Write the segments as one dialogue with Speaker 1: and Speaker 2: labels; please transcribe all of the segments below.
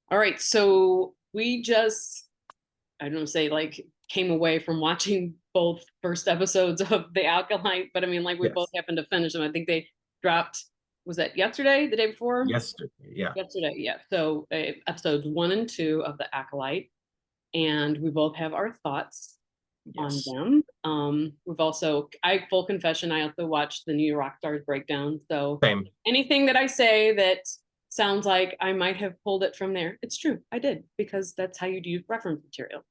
Speaker 1: All right, so we just, I don't know, say like came away from watching both first episodes of The Acolyte, but I mean, like we both
Speaker 2: Yes.
Speaker 1: happened to finish them. I think they dropped, was that yesterday, the day before?
Speaker 2: Yesterday. Yeah.
Speaker 1: Yesterday, yeah. So episodes 1 and 2 of The Acolyte, and we both have our thoughts on
Speaker 2: Yes.
Speaker 1: them. We've also, I full confession, I also watched the New Rock Stars breakdown. So
Speaker 2: Same.
Speaker 1: anything that I say that sounds like I might have pulled it from there, it's true. I did because that's how you do reference material.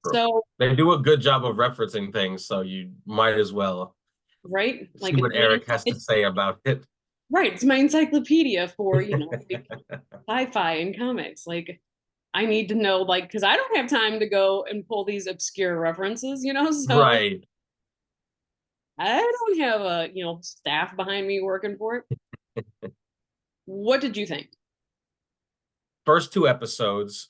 Speaker 2: True.
Speaker 1: So,
Speaker 2: They do a good job of referencing things, so you might as well
Speaker 1: right,
Speaker 2: see
Speaker 1: like
Speaker 2: what Eric has to say about it.
Speaker 1: right, it's my encyclopedia for like sci-fi and comics. Like I need to know, like, because I don't have time to go and pull these obscure references, so
Speaker 2: Right.
Speaker 1: I don't have a staff behind me working for it. What did you think?
Speaker 2: First two episodes,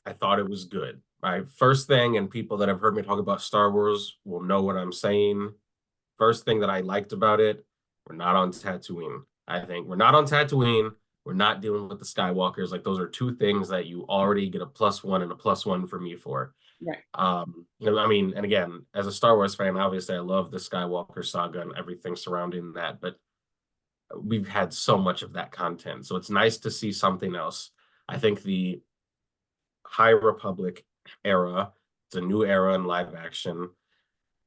Speaker 2: I thought it was good. My first thing, and people that have heard me talk about Star Wars will know what I'm saying. First thing that I liked about it, we're not on Tatooine. I think we're not on Tatooine. We're not dealing with the Skywalkers. Like those are two things that you already get a +1 and a +1 for me for.
Speaker 1: Right.
Speaker 2: I mean, and again, as a Star Wars fan, obviously I love the Skywalker saga and everything surrounding that, but we've had so much of that content. So it's nice to see something else. I think the High Republic era, it's a new era in live action.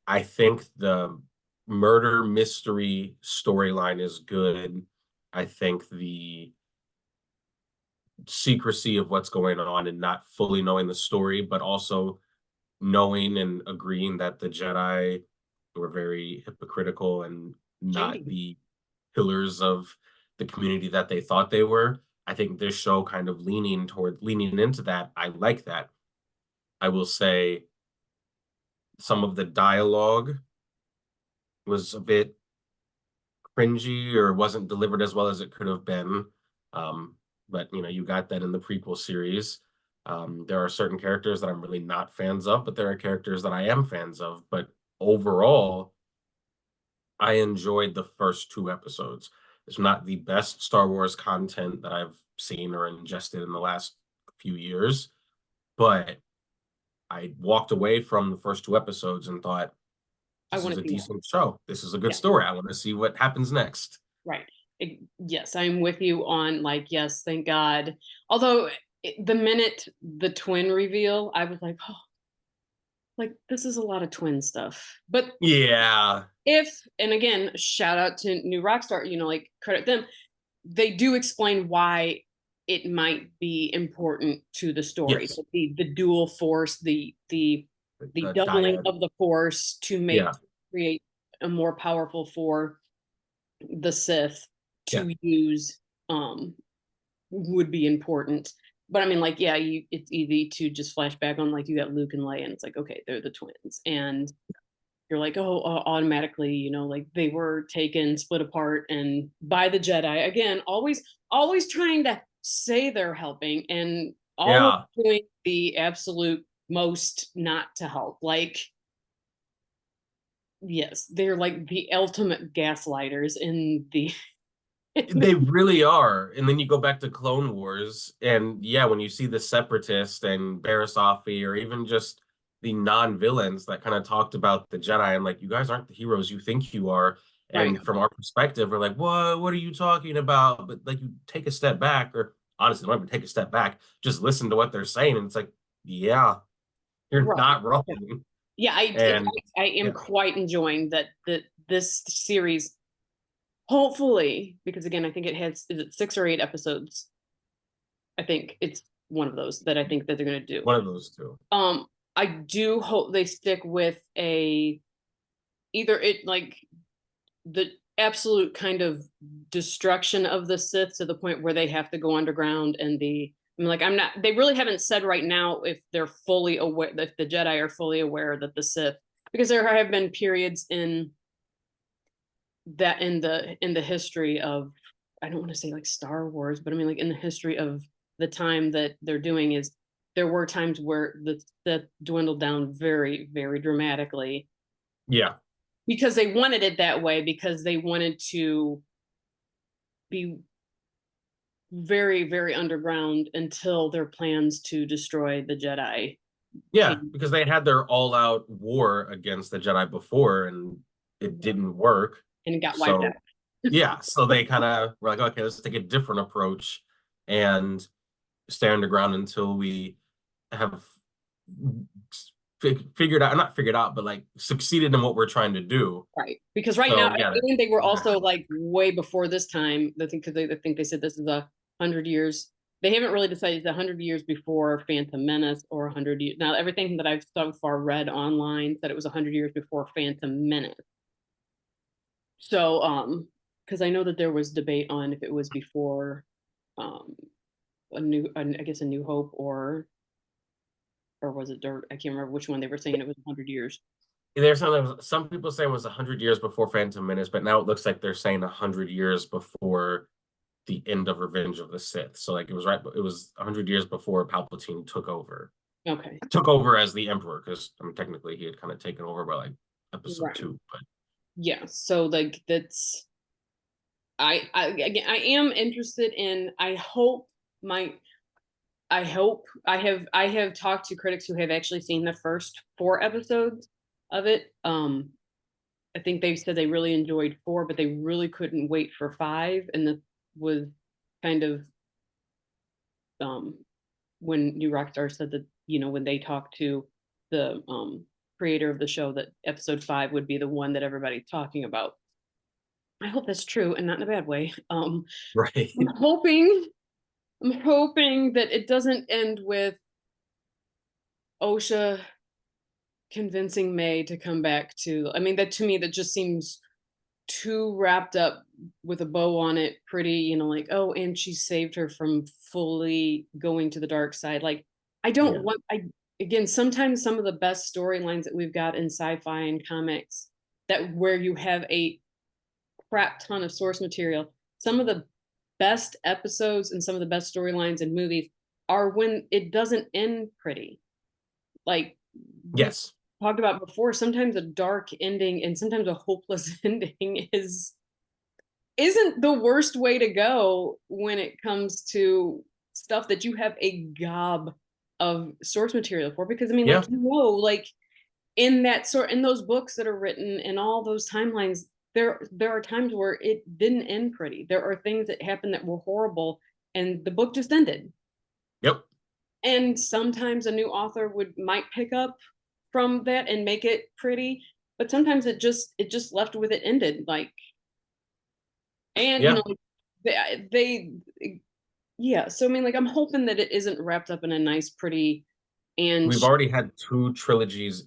Speaker 2: I think the murder mystery storyline is good. I think the secrecy of what's going on and not fully knowing the story, but also knowing and agreeing that the Jedi were very hypocritical and not
Speaker 1: Shady.
Speaker 2: the pillars of the community that they thought they were. I think this show kind of leaning into that. I like that. I will say some of the dialogue was a bit cringy or wasn't delivered as well as it could have been. Um, but you got that in the prequel series. There are certain characters that I'm really not fans of, but there are characters that I am fans of. But overall, I enjoyed the first two episodes. It's not the best Star Wars content that I've seen or ingested in the last few years, but I walked away from the first two episodes and thought,
Speaker 1: I
Speaker 2: this
Speaker 1: want
Speaker 2: is
Speaker 1: to
Speaker 2: a
Speaker 1: see more.
Speaker 2: decent show. This is a good
Speaker 1: Yeah.
Speaker 2: story. I want to see what happens next.
Speaker 1: Right. Yes, I'm with you on like, yes, thank God. Although the minute the twin reveal, I was like, oh, like this is a lot of twin stuff. But
Speaker 2: Yeah.
Speaker 1: if, and again, shout out to New Rockstar, like credit them, they do explain why it might be important to the story.
Speaker 2: Yes.
Speaker 1: So the dual force, the
Speaker 2: The
Speaker 1: doubling
Speaker 2: dyad.
Speaker 1: of the force to
Speaker 2: Yeah.
Speaker 1: create a more powerful for the Sith
Speaker 2: Yeah.
Speaker 1: to use would be important. But I mean, like, yeah, it's easy to just flash back on like you got Luke and Leia, and it's like, okay, they're the twins, and you're like, oh, automatically, like they were taken, split apart, and by the Jedi again, always trying to say they're helping, and always
Speaker 2: Yeah.
Speaker 1: doing the absolute most not to help. Like, yes, they're like the ultimate gaslighters in the
Speaker 2: They really are. And then you go back to Clone Wars, and yeah, when you see the Separatist and Barisafi, or even just the non-villains that kind of talked about the Jedi, I'm like, you guys aren't the heroes you think you are.
Speaker 1: right.
Speaker 2: And from our perspective, we're like, what are you talking about? But like, you take a step back, or honestly, don't even take a step back, just listen to what they're saying. And it's like, yeah, you're
Speaker 1: Right.
Speaker 2: not wrong.
Speaker 1: Yeah,
Speaker 2: And
Speaker 1: I am
Speaker 2: yeah,
Speaker 1: quite enjoying that this series. Hopefully, because again, I think it has, is it 6 or 8 episodes? I think it's one of those that I think that they're gonna do.
Speaker 2: one of those two.
Speaker 1: Um, I do hope they stick with a either it like the absolute kind of destruction of the Sith to the point where they have to go underground and I mean, like I'm not they really haven't said right now if they're fully aware if the Jedi are fully aware that the Sith, because there have been periods in the history of, I don't want to say like Star Wars, but I mean like in the history of the time that they're doing, is there were times where the dwindled down very, very dramatically
Speaker 2: Yeah.
Speaker 1: because they wanted it that way, because they wanted to be very, very underground until their plans to destroy the Jedi
Speaker 2: Yeah,
Speaker 1: came.
Speaker 2: because they had their all-out war against the Jedi before, and it didn't work.
Speaker 1: And it got wiped out.
Speaker 2: So, yeah, so they kind of were like, okay, let's take a different approach and stay underground until we have figured out, not figured out, but like succeeded in what we're trying to do.
Speaker 1: Right. Because right now,
Speaker 2: So,
Speaker 1: I
Speaker 2: yeah,
Speaker 1: think they were also like way before this time. I think because I think they said this is 100 years. They haven't really decided it's 100 years before Phantom Menace or 100 years. Now, everything that I've so far read online said it was 100 years before Phantom Menace. So, because I know that there was debate on if it was before, I guess a New Hope or was it Dirt? I can't remember which one they were saying it was 100 years.
Speaker 2: there's some people saying it was 100 years before Phantom Menace, but now it looks like they're saying 100 years before the end of Revenge of the Sith. So like it was 100 years before Palpatine
Speaker 1: Okay.
Speaker 2: took over as the Emperor, because I mean technically he had kind of taken over by like episode
Speaker 1: Right.
Speaker 2: 2, but
Speaker 1: Yeah. So like that's again I am interested in I have talked to critics who have actually seen the first 4 episodes of it. I think they said they really enjoyed 4, but they really couldn't wait for 5, and that was kind of when New Rockstar said that when they talked to the creator of the show that episode 5 would be the one that everybody's talking about. I hope that's true and not in a bad way.
Speaker 2: right.
Speaker 1: I'm hoping I'm hoping that it doesn't end with OSHA convincing May to come back to. I mean, that to me, that just seems too wrapped up with a bow on it. Pretty, like, oh, and she saved her from fully going to the dark side. Like, I don't
Speaker 2: Yeah.
Speaker 1: want. Again, sometimes some of the best storylines that we've got in sci-fi and comics that where you have a crap ton of source material. Some of the best episodes and some of the best storylines in movies are when it doesn't end pretty. Like we
Speaker 2: Yes.
Speaker 1: talked about before, sometimes a dark ending and sometimes a hopeless ending isn't the worst way to go when it comes to stuff that you have a gob of source material for. Because I mean,
Speaker 2: Yeah.
Speaker 1: like in those books that are written in all those timelines, there are times where it didn't end pretty. There are things that happened that were horrible and the book just ended.
Speaker 2: Yep.
Speaker 1: And sometimes a new author might pick up from that and make it pretty, but sometimes it just left with it ended like. And
Speaker 2: Yeah.
Speaker 1: they yeah, so I mean, like, I'm hoping that it isn't wrapped up in a nice pretty and
Speaker 2: We've already had two trilogies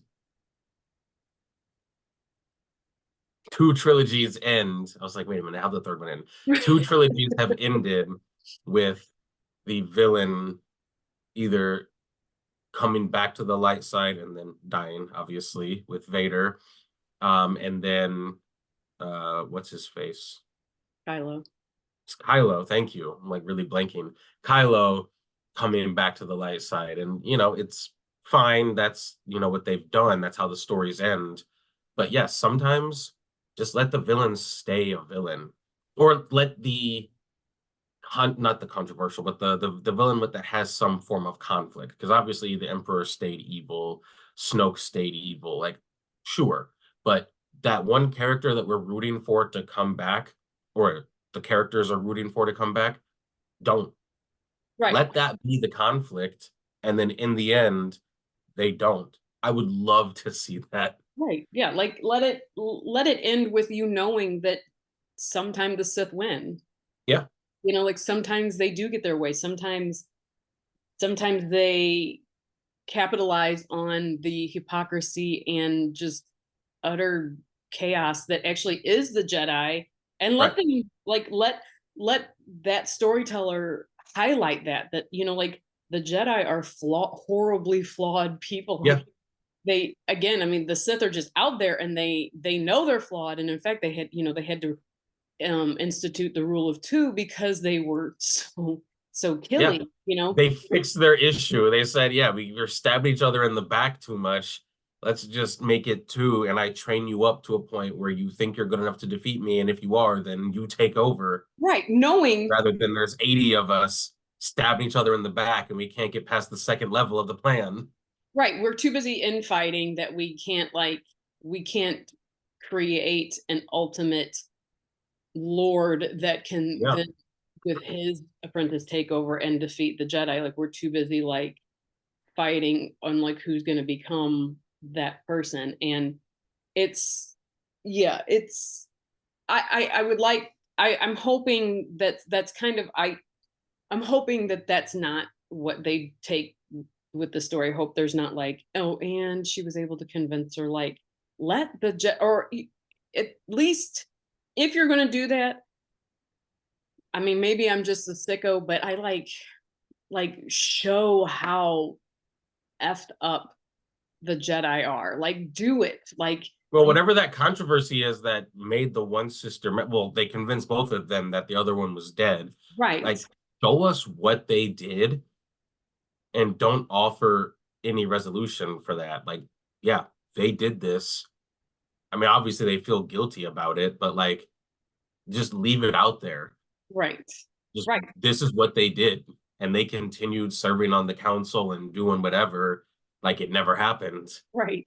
Speaker 2: end. I was like, wait a minute, how the third one end? Two trilogies have ended with the villain either coming back to the light side and then dying, obviously, with Vader. And then what's his face?
Speaker 1: Kylo.
Speaker 2: It's Kylo, thank you. I'm like really blanking. Kylo coming back to the light side. And it's fine. That's what they've done. That's how the stories end. But yes, sometimes just let the villain stay a villain. Or let the not the controversial, but the villain that has some form of conflict. Because obviously the Emperor stayed evil, Snoke stayed evil. Like, sure, but that one character that we're rooting for to come back, or the characters are rooting for to come back, don't
Speaker 1: Right.
Speaker 2: let that be the conflict, and then in the end, they don't. I would love to see that.
Speaker 1: Right. Yeah. Like let it end with you knowing that sometime the Sith win.
Speaker 2: Yeah,
Speaker 1: Like sometimes they do get their way. Sometimes they capitalize on the hypocrisy and just utter chaos that actually is the Jedi, and let
Speaker 2: right.
Speaker 1: them like let that storyteller highlight that like the Jedi are horribly flawed people.
Speaker 2: Yeah,
Speaker 1: Like they, again, I mean, the Sith are just out there and they know they're flawed, and in fact they had to institute the rule of two because they were so
Speaker 2: yeah.
Speaker 1: killing.
Speaker 2: They fixed their issue. They said, yeah, we were stabbing each other in the back too much. let's just make it 2, and I train you up to a point where you think you're good enough to defeat me, and if you are, then you take over,
Speaker 1: Right, knowing
Speaker 2: rather than there's 80 of us stabbing each other in the back and we can't get past the second level of the plan.
Speaker 1: right, we're too busy infighting that we can't create an ultimate lord that can
Speaker 2: Yeah.
Speaker 1: then with his apprentice take over and defeat the Jedi. Like we're too busy like fighting on like who's going to become that person. And it's yeah, it's I would like I'm hoping that that's kind of I'm hoping that that's not what they take with the story. I hope there's not like, oh, and she was able to convince her, like, let the or at least if you're going to do that, I mean, maybe I'm just a sicko, but I like show how effed up the Jedi are. Like, do it. Like,
Speaker 2: Well, whatever that controversy is that made the one sister, well, they convinced both of them that the other one was dead.
Speaker 1: right,
Speaker 2: Like, show us what they did and don't offer any resolution for that. Like, yeah, they did this. I mean, obviously they feel guilty about it, but like, just leave it out there.
Speaker 1: right,
Speaker 2: Just
Speaker 1: right,
Speaker 2: this is what they did, and they continued serving on the council and doing whatever, like it never happened.
Speaker 1: right.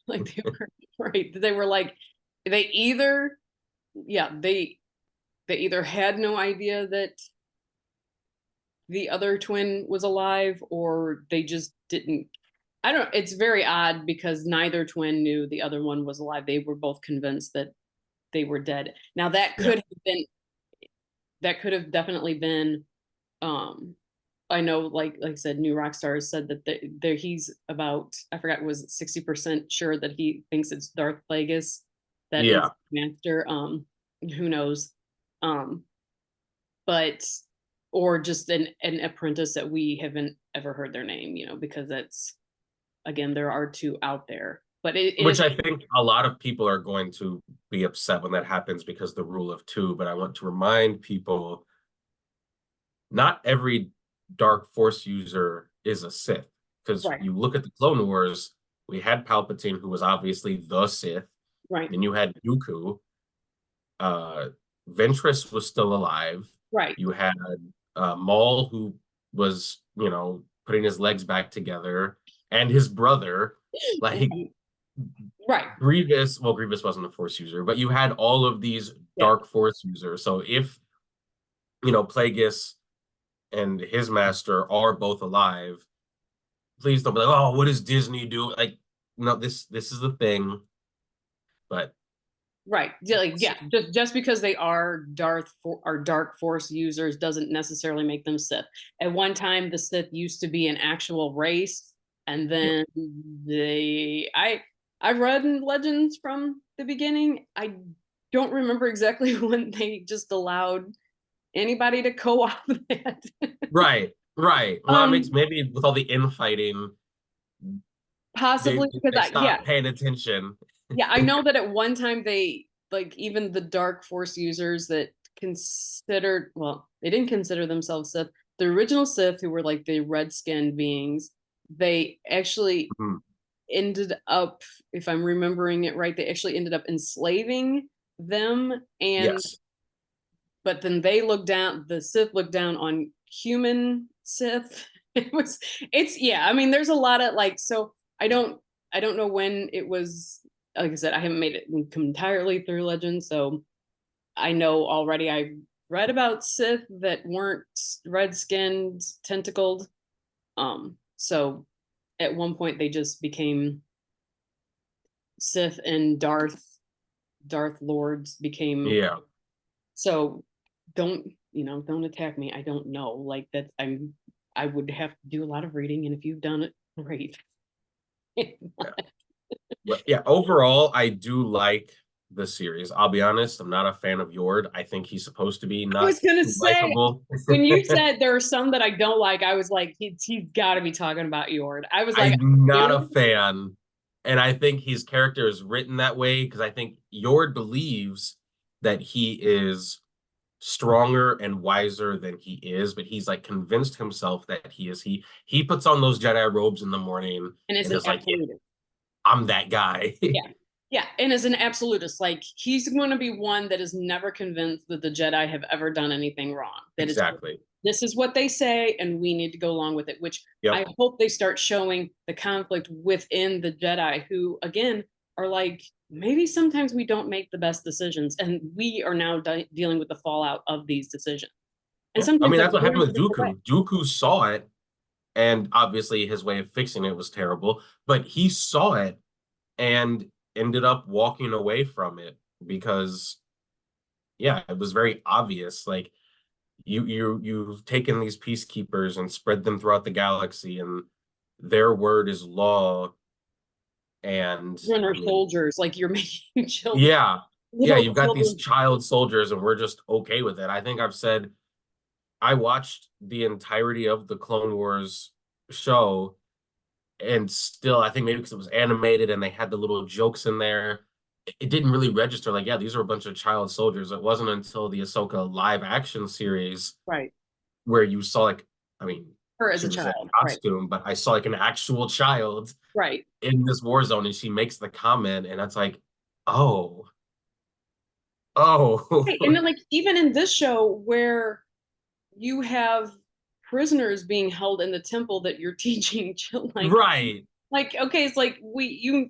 Speaker 1: Like they were right. They were like they either yeah, they either had no idea that the other twin was alive or they just didn't. I don't, it's very odd because neither twin knew the other one was alive. They were both convinced that they were dead. Now
Speaker 2: Yeah,
Speaker 1: that could have definitely been um I know like I said New Rockstar said that there he's about I forgot was 60% sure that he thinks it's Darth Plagueis that is
Speaker 2: yeah.
Speaker 1: master who knows um but or just an apprentice that we haven't ever heard their name, you know, because that's again there are two out there, but it
Speaker 2: Which
Speaker 1: is
Speaker 2: I think a lot of people are going to be upset when that happens because the rule of two. But I want to remind people, not every dark force user is a Sith. Because
Speaker 1: right,
Speaker 2: you look at the Clone Wars, we had Palpatine, who was obviously the Sith.
Speaker 1: right,
Speaker 2: Then you had Dooku. Uh, Ventress was still alive.
Speaker 1: right,
Speaker 2: You had Maul, who was, putting his legs back together, and his brother. Like,
Speaker 1: right, right,
Speaker 2: Grievous wasn't a Force user, but you had all of these
Speaker 1: yeah,
Speaker 2: dark Force users. So if, Plagueis and his master are both alive, please don't be like, oh, what does Disney do? Like, no, this is the thing. But
Speaker 1: right. Yeah, like yeah, just because they are dark force users doesn't necessarily make them Sith. At one time, the Sith used to be an actual race, and
Speaker 2: yeah,
Speaker 1: then I read in Legends from the beginning. I don't remember exactly when they just allowed anybody to co-op that.
Speaker 2: right, right. Well, it makes,
Speaker 1: um,
Speaker 2: maybe with all the infighting, they
Speaker 1: Possibly because
Speaker 2: they
Speaker 1: yeah,
Speaker 2: stopped paying attention.
Speaker 1: yeah, I know that at one time they like even the dark force users that considered well, they didn't consider themselves Sith. The original Sith, who were like the red-skinned beings, they actually
Speaker 2: Mhm.
Speaker 1: ended up, if I'm remembering it right, they actually ended up enslaving them and
Speaker 2: Yes.
Speaker 1: but then the Sith looked down on human Sith. It was it's yeah, I mean there's a lot of like so I don't know when it was like I said, I haven't made it entirely through Legends, so I know already I read about Sith that weren't red skinned, tentacled. So at one point they just became Sith and Darth Lords became
Speaker 2: Yeah.
Speaker 1: so don't don't attack me. I don't know. Like that I would have to do a lot of reading, and if you've done it, great.
Speaker 2: Yeah. But yeah, overall, I do like the series. I'll be honest, I'm not a fan of Yord. I think he's supposed to be
Speaker 1: I was
Speaker 2: not
Speaker 1: gonna
Speaker 2: too
Speaker 1: say
Speaker 2: likable.
Speaker 1: when you said there are some that I don't like, I was like, he's got to be talking about Yord. I was like,
Speaker 2: I'm not a
Speaker 1: you,
Speaker 2: fan. And I think his character is written that way because I think Yord believes that he is stronger and wiser than he is, but he's like convinced himself that he is. He puts on those Jedi robes in the morning
Speaker 1: and it's
Speaker 2: and
Speaker 1: an
Speaker 2: is like, yeah,
Speaker 1: absolute.
Speaker 2: I'm that guy.
Speaker 1: Yeah. Yeah. And as an absolutist, like he's going to be one that is never convinced that the Jedi have ever done anything wrong. That it's
Speaker 2: Exactly.
Speaker 1: this is what they say, and we need to go along with it, which I
Speaker 2: Yep.
Speaker 1: hope they start showing the conflict within the Jedi, who, again, are like, maybe sometimes we don't make the best decisions, and we are now dealing with the fallout of these decisions. And
Speaker 2: Yeah. I
Speaker 1: sometimes
Speaker 2: mean,
Speaker 1: that's
Speaker 2: that's what
Speaker 1: going
Speaker 2: happened with
Speaker 1: the different way.
Speaker 2: Dooku. Dooku saw it, and obviously his way of fixing it was terrible, but he saw it and ended up walking away from it because, yeah, it was very obvious. Like, you've taken these peacekeepers and spread them throughout the galaxy, and their word is law. And
Speaker 1: Runner
Speaker 2: I mean,
Speaker 1: soldiers, like you're making children,
Speaker 2: yeah, yeah,
Speaker 1: little
Speaker 2: you've got these
Speaker 1: children.
Speaker 2: child soldiers, and we're just okay with it. I think I've said I watched the entirety of the Clone Wars show, and still, I think maybe because it was animated and they had the little jokes in there, it didn't really register. Like, yeah, these are a bunch of child soldiers. It wasn't until the Ahsoka live action series
Speaker 1: Right.
Speaker 2: where you saw, like, I mean,
Speaker 1: Her as
Speaker 2: she
Speaker 1: a
Speaker 2: was in
Speaker 1: child. Right.
Speaker 2: costume, but I saw like an actual child
Speaker 1: Right.
Speaker 2: in this war zone, and she makes the comment, and it's like, oh, oh,
Speaker 1: Right. And then, like, even in this show where you have prisoners being held in the temple that you're teaching
Speaker 2: right.
Speaker 1: like okay, it's like you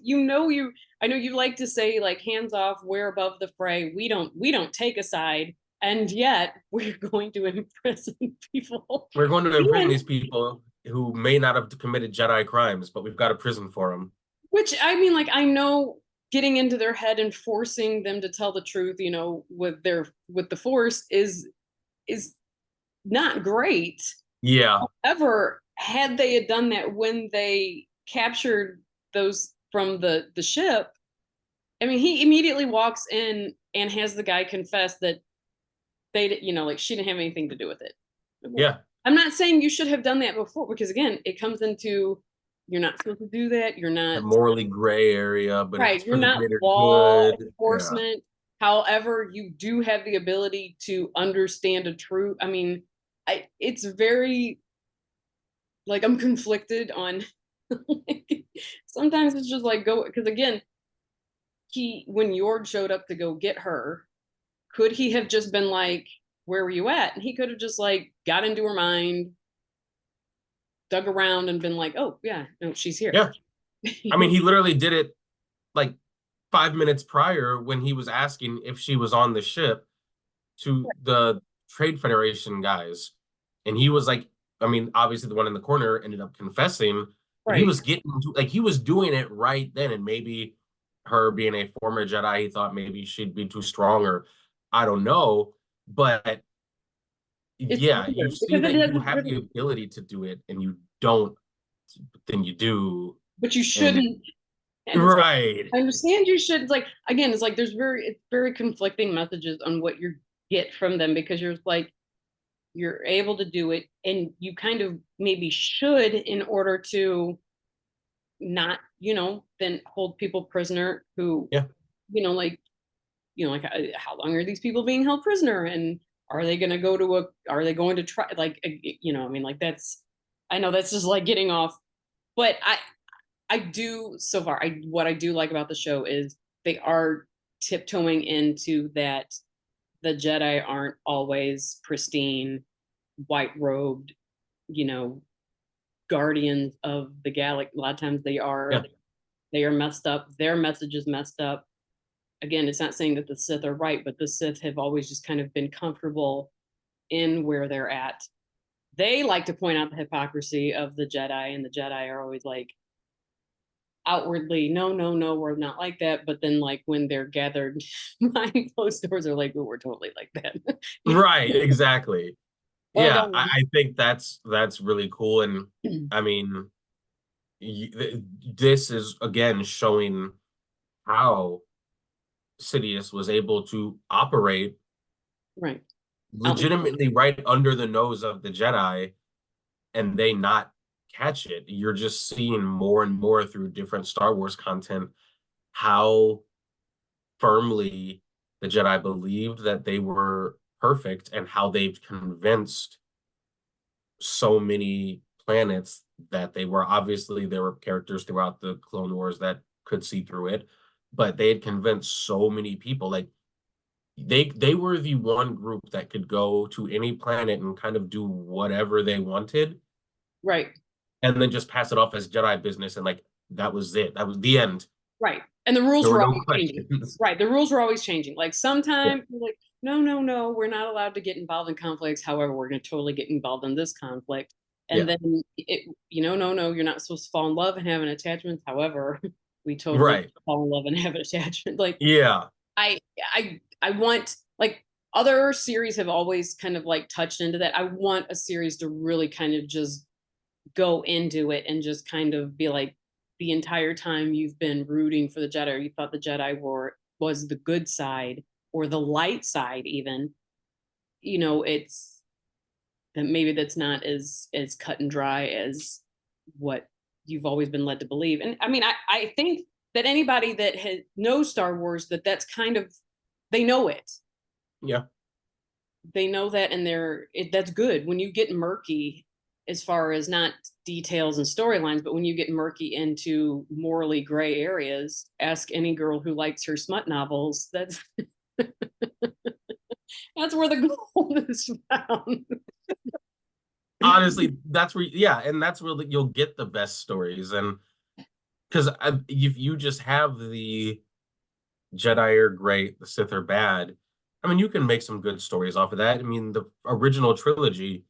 Speaker 1: I know you like to say like hands off, we're above the fray, we don't take a side, and yet we're going to imprison people.
Speaker 2: We're going to imprison
Speaker 1: Even
Speaker 2: these people who may not have committed Jedi crimes, but we've got a prison for them.
Speaker 1: which I mean, like, I know getting into their head and forcing them to tell the truth, with the force is not great.
Speaker 2: Yeah,
Speaker 1: Ever had they had done that when they captured those from the ship, I mean, he immediately walks in and has the guy confess that like she didn't have anything to do with it.
Speaker 2: yeah.
Speaker 1: I'm not saying you should have done that before, because again, it comes into you're not supposed to do that. You're
Speaker 2: That
Speaker 1: not
Speaker 2: morally gray area, but if it's
Speaker 1: right. You're
Speaker 2: for the
Speaker 1: not
Speaker 2: greater
Speaker 1: law
Speaker 2: good, yeah,
Speaker 1: enforcement. However, you do have the ability to understand a truth. I mean, it's very like I'm conflicted on like, sometimes it's just like go because again, he when Yord showed up to go get her, could he have just been like, where were you at? And he could have just like got into her mind, dug around and been like, oh yeah, no, she's here.
Speaker 2: yeah. I mean, he literally did it like 5 minutes prior when he was asking if she was on the ship to the Trade Federation guys. And he was like, I mean, obviously the one in the corner ended up confessing, but he
Speaker 1: Right.
Speaker 2: was getting to, like, he was doing it right then. And maybe her being a former Jedi, he thought maybe she'd be too strong, or I don't know. But
Speaker 1: It's
Speaker 2: yeah, you
Speaker 1: weird
Speaker 2: see
Speaker 1: because it
Speaker 2: that you
Speaker 1: doesn't
Speaker 2: have the
Speaker 1: really,
Speaker 2: ability to do it and you don't, but then you do.
Speaker 1: but you
Speaker 2: And
Speaker 1: shouldn't. And it's
Speaker 2: right.
Speaker 1: I understand you should like again, it's like it's very conflicting messages on what you get from them because you're able to do it and you kind of maybe should in order to not, then hold people prisoner who,
Speaker 2: Yeah.
Speaker 1: like, how long are these people being held prisoner and are they going to go to are they going to try like, I mean, like I know that's just like getting off, but I do so far. What I do like about the show is they are tiptoeing into that the Jedi aren't always pristine, white robed, you know, guardians of the galaxy. A lot of times
Speaker 2: Yeah.
Speaker 1: they are messed up. Their message is messed up. Again, it's not saying that the Sith are right, but the Sith have always just kind of been comfortable in where they're at. They like to point out the hypocrisy of the Jedi, and the Jedi are always like, outwardly, no, no, no, we're not like that. But then, like when they're gathered behind closed doors, they're like, oh, we're totally like that.
Speaker 2: Right. Exactly.
Speaker 1: But
Speaker 2: Yeah, I think that's really cool. And I mean, this is again showing how Sidious was able to operate
Speaker 1: right, out,
Speaker 2: legitimately right under the nose of the Jedi, and they not catch it. You're just seeing more and more through different Star Wars content how firmly the Jedi believed that they were perfect, and how they've convinced so many planets that they were. Obviously there were characters throughout the Clone Wars that could see through it, but they had convinced so many people. Like they were the one group that could go to any planet and kind of do whatever they wanted,
Speaker 1: Right.
Speaker 2: and then just pass it off as Jedi business, and like that was it. That was the end.
Speaker 1: Right. And the rules
Speaker 2: There were
Speaker 1: were
Speaker 2: no
Speaker 1: always changing.
Speaker 2: questions.
Speaker 1: Right. The rules were always changing. Like
Speaker 2: Yeah.
Speaker 1: sometimes like, no, no, no, we're not allowed to get involved in conflicts. However, we're going to totally get involved in this conflict. And
Speaker 2: Yeah.
Speaker 1: then no, no, you're not supposed to fall in love and have an attachment. However, we totally
Speaker 2: Right.
Speaker 1: fall in love and have an attachment. Like
Speaker 2: Yeah.
Speaker 1: I, I want like other series have always kind of like touched into that. I want a series to really kind of just go into it and just kind of be like the entire time you've been rooting for the Jedi, or you thought the Jedi was the good side or the light side, even, it's that maybe that's not as cut and dry as what you've always been led to believe. And I mean, I think that anybody that knows Star Wars, that's kind of, they know it.
Speaker 2: Yeah.
Speaker 1: They know that, and that's good when you get murky as far as not details and storylines, but when you get murky into morally gray areas. Ask any girl who likes her smut novels. That's that's where the gold is found.
Speaker 2: Honestly, that's where, yeah, and that's where you'll get the best stories. And because if you just have the Jedi are great, the Sith are bad, I mean, you can make some good stories off of that. I mean, the original trilogy,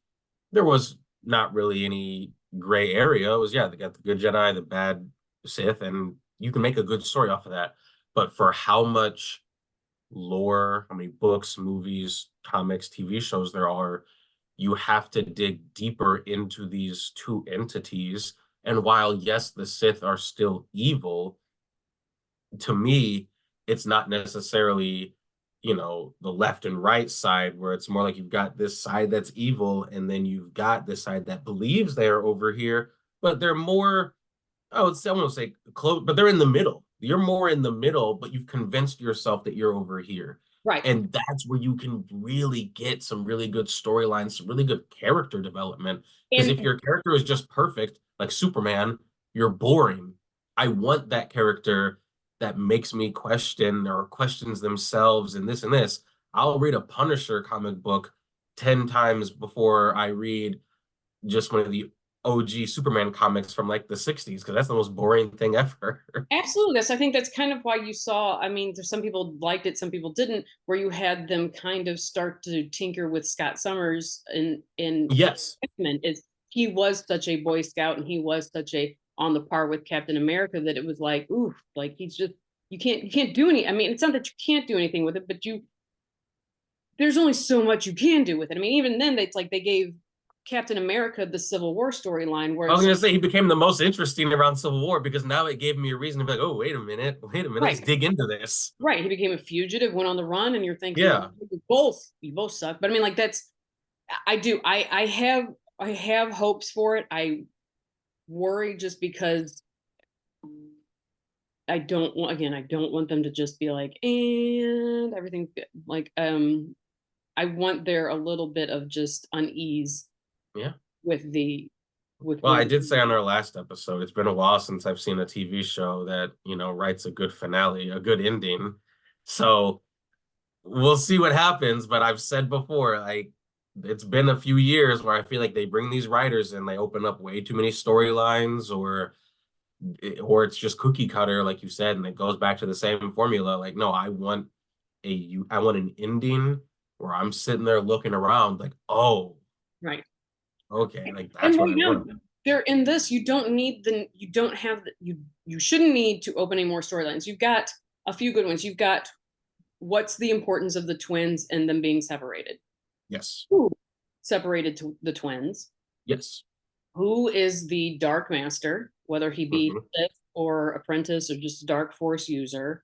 Speaker 2: there was not really any gray area. It was, yeah, they got the good Jedi, the bad Sith, and you can make a good story off of that. But for how much lore, how many books, movies, comics, TV shows there are, you have to dig deeper into these two entities. And while, yes, the Sith are still evil, to me, it's not necessarily, the left and right side, where it's more like you've got this side that's evil, and then you've got this side that believes they're over here, but they're more, I won't say close, but they're in the middle. You're more in the middle, but you've convinced yourself that you're over here.
Speaker 1: Right.
Speaker 2: And that's where you can really get some really good storylines, some really good character development. Because if
Speaker 1: And
Speaker 2: your character is just perfect, like Superman, you're boring. I want that character that makes me question or questions themselves and this and this. I'll read a Punisher comic book 10 times before I read just one of the OG Superman comics from like the 60s, because that's the most boring thing ever.
Speaker 1: absolutely, I think that's kind of why you saw. I mean, there's some people liked it, some people didn't. Where you had them kind of start to tinker with Scott Summers in
Speaker 2: Yes.
Speaker 1: X-Men, is he was such a Boy Scout and he was such a on the par with Captain America that it was like, ooh, like he's just, you can't do any. I mean, it's not that you can't do anything with it, but there's only so much you can do with it. I mean, even then, it's like they gave Captain America the Civil War storyline, where
Speaker 2: I was
Speaker 1: it's
Speaker 2: gonna say he became the most interesting around Civil War, because now it gave me a reason to be like, oh, wait a minute, let's
Speaker 1: right,
Speaker 2: dig into this.
Speaker 1: right. He became a fugitive, went on the run, and you're thinking,
Speaker 2: Yeah.
Speaker 1: you both suck. But I mean, like that's, I do, I have hopes for it. I worry just because I don't want them to just be like, and everything's good. Like, I want there a little bit of just unease
Speaker 2: Yeah.
Speaker 1: with with
Speaker 2: Well,
Speaker 1: where
Speaker 2: I did say on our last episode, it's been a while since I've seen a TV show that, writes a good finale, a good ending. So we'll see what happens. But I've said before, like, it's been a few years where I feel like they bring these writers and they open up way too many storylines, or it's just cookie cutter, like you said, and it goes back to the same formula. Like, no, I want an ending where I'm sitting there looking around like, oh,
Speaker 1: right.
Speaker 2: okay, like
Speaker 1: And
Speaker 2: that's what
Speaker 1: right
Speaker 2: I
Speaker 1: now,
Speaker 2: want.
Speaker 1: they're in this. You don't have you shouldn't need to open any more storylines. You've got a few good ones. You've got what's the importance of the twins and them being separated?
Speaker 2: Yes.
Speaker 1: Who separated to the twins?
Speaker 2: Yes.
Speaker 1: Who is the Dark Master, whether he be
Speaker 2: Hmm.
Speaker 1: Sith or apprentice or just a Dark Force user?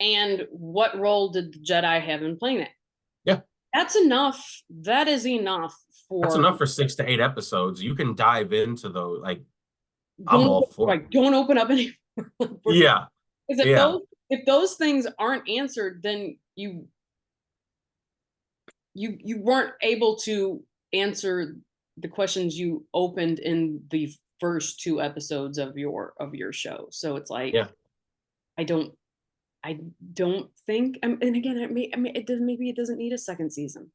Speaker 1: And what role did the Jedi have in playing it?
Speaker 2: Yeah.
Speaker 1: That's enough. That is enough
Speaker 2: That's
Speaker 1: for
Speaker 2: enough for 6 to 8 episodes. You can dive into those. Like, I'm
Speaker 1: don't
Speaker 2: all for it.
Speaker 1: like don't open up any because
Speaker 2: Yeah.
Speaker 1: if
Speaker 2: Yeah.
Speaker 1: those things aren't answered, then you weren't able to answer the questions you opened in the first two episodes of your show. So it's like
Speaker 2: Yeah.
Speaker 1: I don't I don't think, and again, I mean, it doesn't, maybe it doesn't need a second season.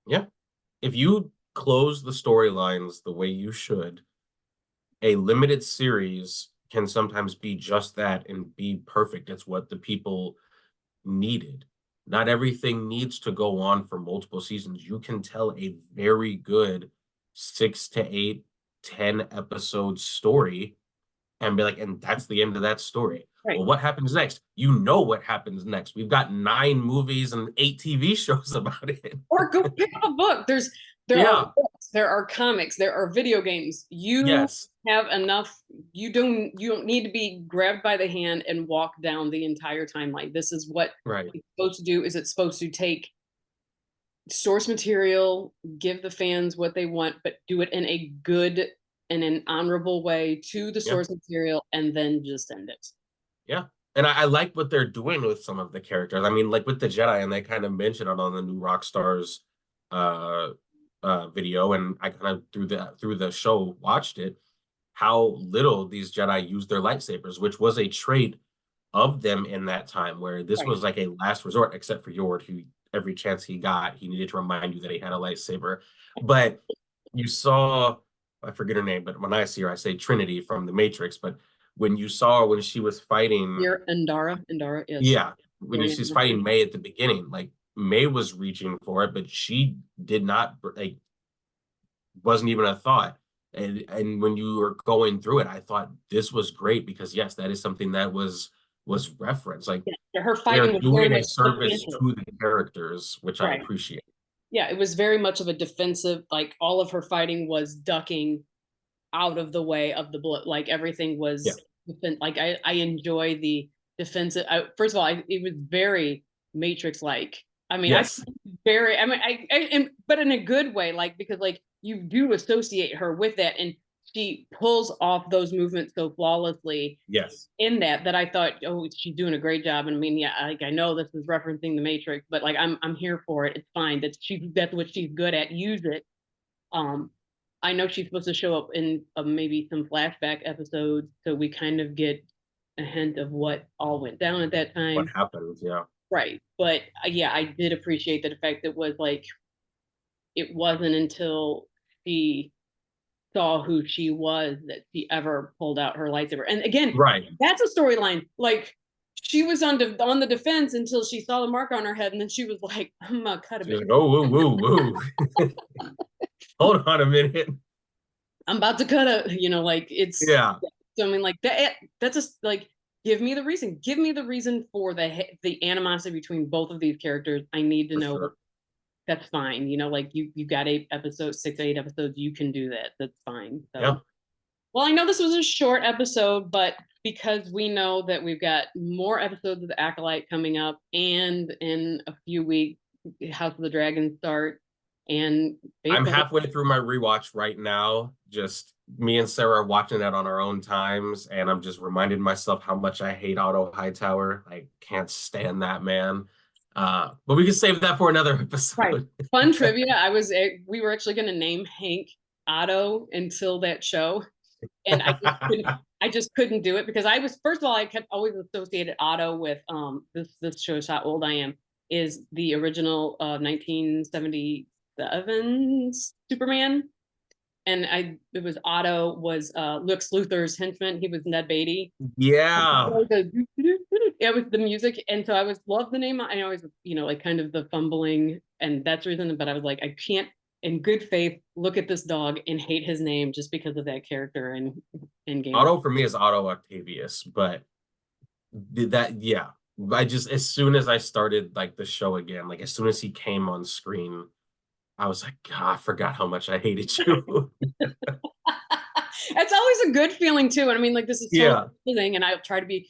Speaker 2: Yeah. If you close the storylines the way you should, a limited series can sometimes be just that and be perfect. It's what the people needed. Not everything needs to go on for multiple seasons. You can tell a very good 6 to 8, 10 episode story and be like, "And that's the end of that story."
Speaker 1: Right.
Speaker 2: Well, what happens next? You know what happens next. We've got 9 movies and 8 TV shows about it.
Speaker 1: Or go pick up a book. There are
Speaker 2: Yeah.
Speaker 1: books, there are comics, there are video games. You
Speaker 2: Yes.
Speaker 1: have enough. You don't need to be grabbed by the hand and walk down the entire timeline. This is what
Speaker 2: Right.
Speaker 1: it's supposed to do. Is it's supposed to take source material, give the fans what they want, but do it in a good and an honorable way to the
Speaker 2: Yeah.
Speaker 1: source material, and then just end it.
Speaker 2: Yeah. And I like what they're doing with some of the characters. I mean, like with the Jedi, and they kind of mentioned it on the new Rockstars uh video, and I kind of through the show watched it, how little these Jedi use their lightsabers, which was a trait of them in that time, where this
Speaker 1: Right.
Speaker 2: was like a last resort, except for Yord, who every chance he got, he needed to remind you that he had a lightsaber. But you saw, I forget her name, but when I see her, I say Trinity from the Matrix. But when you saw when she was fighting,
Speaker 1: Here, Andara, yes.
Speaker 2: yeah, when
Speaker 1: Very
Speaker 2: she's
Speaker 1: interesting.
Speaker 2: fighting May at the beginning, like May was reaching for it, but she did not like wasn't even a thought. And when you were going through it, I thought this was great because yes, that is something that was referenced. Like
Speaker 1: Yeah, her
Speaker 2: they are
Speaker 1: fighting was very
Speaker 2: doing a
Speaker 1: much
Speaker 2: service
Speaker 1: defensive.
Speaker 2: to the characters, which I
Speaker 1: Right.
Speaker 2: appreciate.
Speaker 1: Yeah, it was very much of a defensive, like all of her fighting was ducking out of the way of the bullet. Like everything
Speaker 2: Yeah.
Speaker 1: was like I enjoy the defensive. First of all, it was very Matrix like. I mean, I
Speaker 2: Yes.
Speaker 1: very. I mean, but in a good way, like because like you do associate her with that, and she pulls off those movements so flawlessly
Speaker 2: Yes.
Speaker 1: in that I thought, oh, she's doing a great job. And I mean, yeah, like I know this is referencing the Matrix, but like I'm here for it. It's fine. That's what she's good at. Use it. Um, I know she's supposed to show up in maybe some flashback episodes, so we kind of get a hint of what all went down at that
Speaker 2: What
Speaker 1: time.
Speaker 2: happens? Yeah.
Speaker 1: Right. But yeah, I did appreciate the fact that was like it wasn't until she saw who she was that she ever pulled out her lightsaber. And again,
Speaker 2: Right.
Speaker 1: that's a storyline. Like she was on the defense until she saw the mark on her head, and then she was like, "I'm gonna cut a
Speaker 2: She's
Speaker 1: bit.
Speaker 2: like, oh, woo, woo, woo. Hold on a minute.
Speaker 1: I'm about to cut a." Like it's.
Speaker 2: Yeah.
Speaker 1: So I mean, like that. That's just like give me the reason. Give me the reason for the animosity between both of these characters. I need to
Speaker 2: For
Speaker 1: know.
Speaker 2: sure.
Speaker 1: That's fine. Like you got 8 episodes, 6 8 episodes. You can do that. That's fine.
Speaker 2: Yeah.
Speaker 1: So. Well, I know this was a short episode, but because we know that we've got more episodes of the Acolyte coming up, and in a few weeks, House of the Dragon start, and
Speaker 2: I'm
Speaker 1: based on
Speaker 2: halfway through my rewatch right now. Just me and Sarah are watching it on our own times, and I'm just reminding myself how much I hate Otto Hightower. I can't stand that man. But we can save that for another
Speaker 1: right
Speaker 2: episode.
Speaker 1: fun trivia, we were actually going to name Hank Otto until that show, and I just couldn't do it because I was first of all I kept always associated Otto with this shows how old I am is the original 1977 Superman, and it was Otto was Lex Luthor's henchman. He was Ned Beatty.
Speaker 2: Yeah.
Speaker 1: It was the music, and so I always loved the name. I always, like kind of the fumbling, and that's the reason. But I was like, I can't, in good faith, look at this dog and hate his name just because of that character in Game of.
Speaker 2: Otto for me is Otto Octavius, but that yeah. I just as soon as I started like the show again, like as soon as he came on screen, I was like, God, I forgot how much I hated you.
Speaker 1: It's always a good feeling too. And I mean, like this is totally
Speaker 2: Yeah.
Speaker 1: thing, and I'll try to be,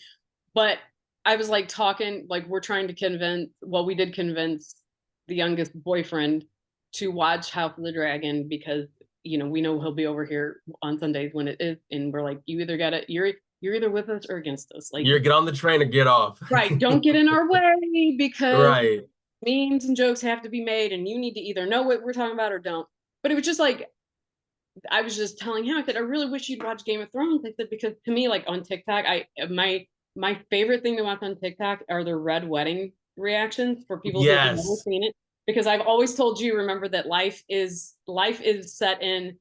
Speaker 1: but I was like talking, like we're trying to we did convince the youngest boyfriend to watch House of the Dragon because we know he'll be over here on Sundays when it is, and we're like, you either gotta you're either with us or against us. Like,
Speaker 2: You're get on the train or get off.
Speaker 1: right, don't get in our way because
Speaker 2: Right.
Speaker 1: memes and jokes have to be made, and you need to either know what we're talking about or don't. But it was just like I was just telling him, I said, I really wish you'd watch Game of Thrones. I said, because to me, like on TikTok, my My favorite thing to watch on TikTok are the red wedding reactions for people who have never
Speaker 2: Yes.
Speaker 1: seen it. Because I've always told you, remember that life is set in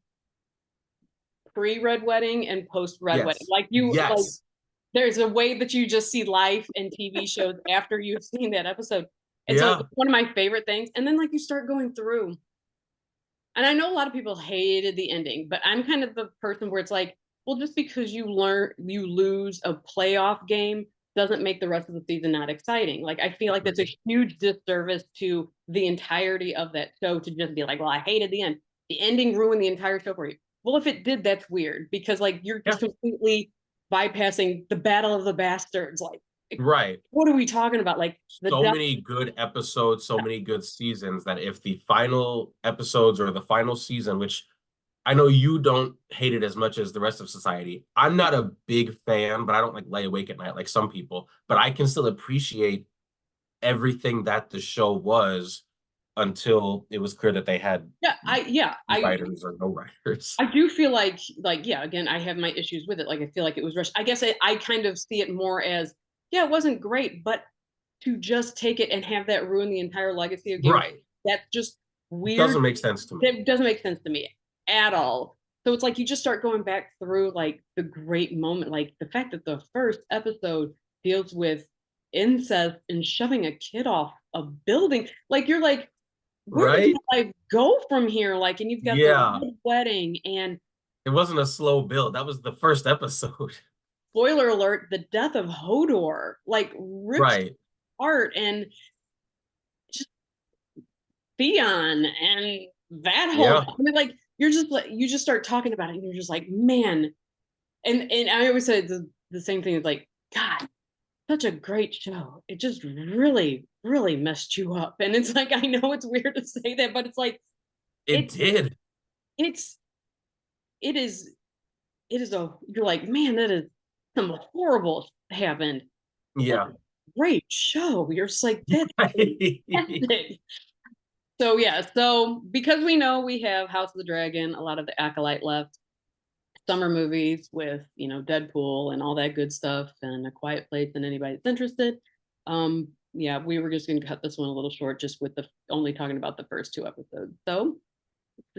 Speaker 1: pre-red wedding and post-red wedding.
Speaker 2: Yes.
Speaker 1: Like
Speaker 2: Yes.
Speaker 1: there's a way that you just see life and TV shows after you've seen that episode. And so it's
Speaker 2: Yeah.
Speaker 1: one of my favorite things. And then like you start going through, and I know a lot of people hated the ending, but I'm kind of the person where it's like, well, just because you lose a playoff game doesn't make the rest of the season not exciting. Like I feel like that's a huge disservice to the entirety of that show to just be like, well, I hated the end. The ending ruined the entire show for you. Well, if it did, that's weird because like you're just
Speaker 2: Yeah.
Speaker 1: completely bypassing the Battle of the Bastards. Like,
Speaker 2: Right.
Speaker 1: what are we talking about? Like the
Speaker 2: So
Speaker 1: death.
Speaker 2: many good episodes, so many good seasons that if the final episodes or the final season, which I know you don't hate it as much as the rest of society. I'm not a big fan, but I don't like lay awake at night like some people. But I can still appreciate everything that the show was until it was clear that they had
Speaker 1: Yeah, I
Speaker 2: writers or no writers.
Speaker 1: I do feel like yeah, again, I have my issues with it. Like I feel like it was rushed. I guess I kind of see it more as yeah, it wasn't great, but to just take it and have that ruin the entire legacy of Game of
Speaker 2: Right.
Speaker 1: Thrones, that's just weird.
Speaker 2: Doesn't make sense to me.
Speaker 1: That doesn't make sense to me at all. So it's like you just start going back through like the great moment, like the fact that the first episode deals with incest and shoving a kid off a building. Like you're like, where does
Speaker 2: Right?
Speaker 1: my life go from here? Like, and you've got the
Speaker 2: Yeah.
Speaker 1: red wedding and
Speaker 2: It wasn't a slow build. That was the first episode.
Speaker 1: spoiler alert, the death of Hodor, like rips
Speaker 2: Right.
Speaker 1: apart and just Theon and that whole
Speaker 2: Yeah.
Speaker 1: I mean, like you're just like you just start talking about it and you're just like, man. And I always say the same thing is like, God, such a great show. It just really, really messed you up. And it's like, I know it's weird to say that, but it's like
Speaker 2: It
Speaker 1: it's
Speaker 2: did.
Speaker 1: it's it is it is a you're like, man, that is some horrible happened. What
Speaker 2: Yeah.
Speaker 1: a great show. You're just like, that's fantastic. So yeah, so because we know we have House of the Dragon, a lot of the Acolyte left, summer movies with Deadpool and all that good stuff, and A Quiet Place, and anybody that's interested. Yeah, we were just going to cut this one a little short, just with the only talking about the first two episodes. So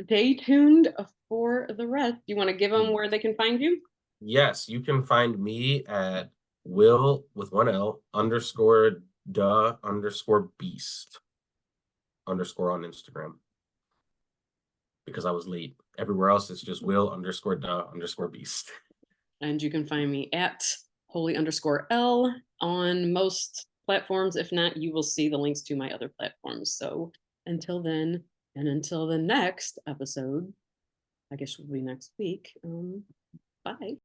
Speaker 1: stay tuned for the rest. Do you want to give them where they can find you?
Speaker 2: Yes, you can find me at Will with one L underscore duh underscore beast underscore on Instagram because I was late. Everywhere else it's just Will underscore duh underscore beast.
Speaker 1: And you can find me at holy_L on most platforms. If not, you will see the links to my other platforms. So until then, and until the next episode, I guess will be next week. Bye.